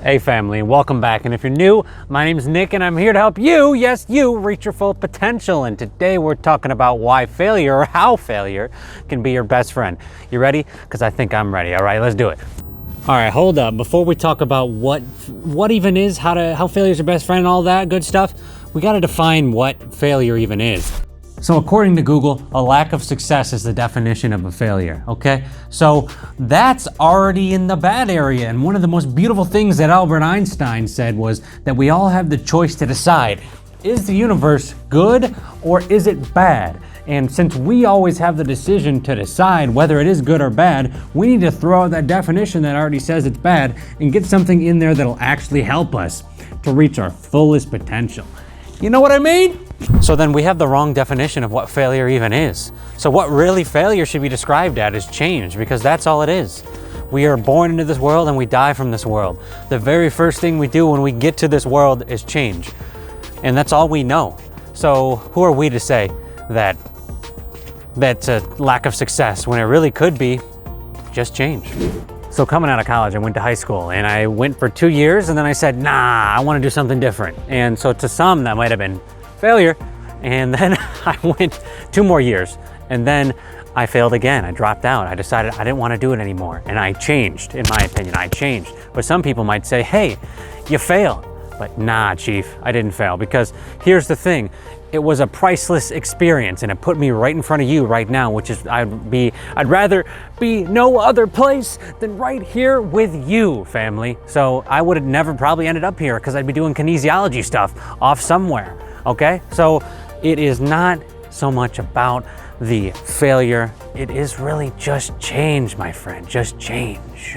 Hey family, and welcome back. And if you're new, my name's Nick and I'm here to help you, yes you, reach your full potential. And today we're talking about why failure, or how failure, can be your best friend. You ready? Because I think I'm ready. All right, let's do it. All right, hold up. Before we talk about what even is, how failure is your best friend and all that good stuff, we got to define what failure even is. So according to Google, a lack of success is the definition of a failure, okay? So that's already in the bad area. And one of the most beautiful things that Albert Einstein said was that we all have the choice to decide, is the universe good or is it bad? And since we always have the decision to decide whether it is good or bad, we need to throw out that definition that already says it's bad and get something in there that'll actually help us to reach our fullest potential. You know what I mean? So then we have the wrong definition of what failure even is. So what really failure should be described at is change, because that's all it is. We are born into this world and we die from this world. The very first thing we do when we get to this world is change. And that's all we know. So who are we to say that that's a lack of success when it really could be just change? So coming out of college, I went to high school and I went for 2 years and then I said, nah, I want to do something different. And so to some that might have been failure. And then I went 2 more years and then I failed again. I dropped out. I decided I didn't want to do it anymore. And I changed, in my opinion, I changed. But some people might say, hey, you failed. But nah, chief, I didn't fail, because here's the thing. It was a priceless experience and it put me right in front of you right now, which is I'd rather be no other place than right here with you, family. So I would have never probably ended up here because I'd be doing kinesiology stuff off somewhere, okay? So it is not so much about the failure. It is really just change, my friend, just change.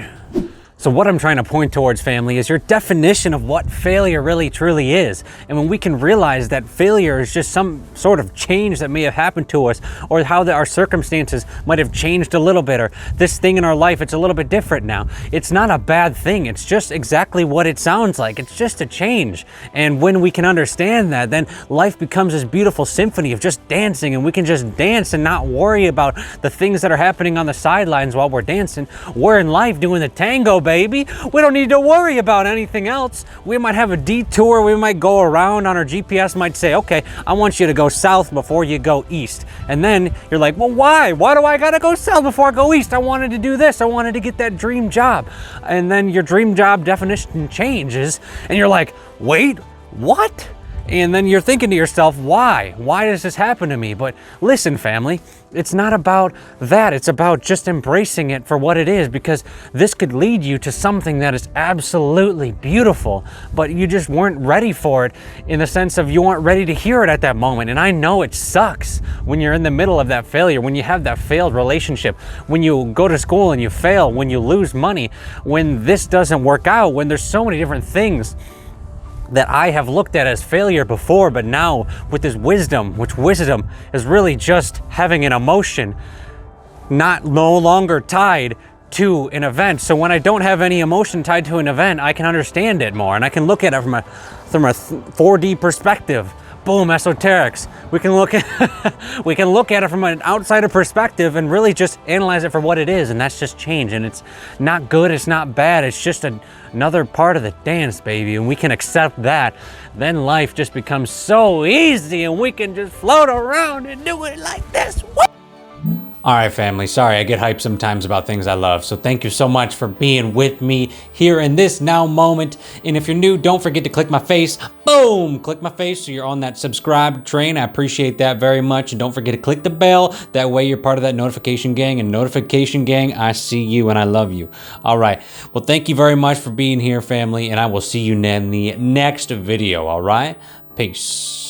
So what I'm trying to point towards, family, is your definition of what failure really truly is. And when we can realize that failure is just some sort of change that may have happened to us, or how our circumstances might have changed a little bit, or this thing in our life, it's a little bit different now. It's not a bad thing. It's just exactly what it sounds like. It's just a change. And when we can understand that, then life becomes this beautiful symphony of just dancing, and we can just dance and not worry about the things that are happening on the sidelines while we're dancing. We're in life doing the tango, baby. We don't need to worry about anything else. We might have a detour. We might go around on our GPS, might say, okay, I want you to go south before you go east. And then you're like, well, why? Why do I gotta go south before I go east? I wanted to do this. I wanted to get that dream job. And then your dream job definition changes and you're like, wait, what? And then you're thinking to yourself, why? Why does this happen to me? But listen, family, it's not about that. It's about just embracing it for what it is, because this could lead you to something that is absolutely beautiful, but you just weren't ready for it, in the sense of you weren't ready to hear it at that moment. And I know it sucks when you're in the middle of that failure, when you have that failed relationship, when you go to school and you fail, when you lose money, when this doesn't work out, when there's so many different things that I have looked at as failure before, but now with this wisdom, which wisdom is really just having an emotion, no longer tied to an event. So when I don't have any emotion tied to an event, I can understand it more, and I can look at it from a 4D perspective. Boom, esoterics. We can look at it from an outsider perspective and really just analyze it for what it is, and that's just change. And it's not good, it's not bad, it's just another part of the dance, baby. And we can accept that. Then life just becomes so easy and we can just float around and do it like this. Woo! All right, family, sorry, I get hyped sometimes about things I love. So thank you so much for being with me here in this now moment. And if you're new, don't forget to click my face. Boom, click my face so you're on that subscribe train. I appreciate that very much. And don't forget to click the bell. That way you're part of that notification gang. And notification gang, I see you and I love you. All right, well, thank you very much for being here, family. And I will see you in the next video, all right? Peace.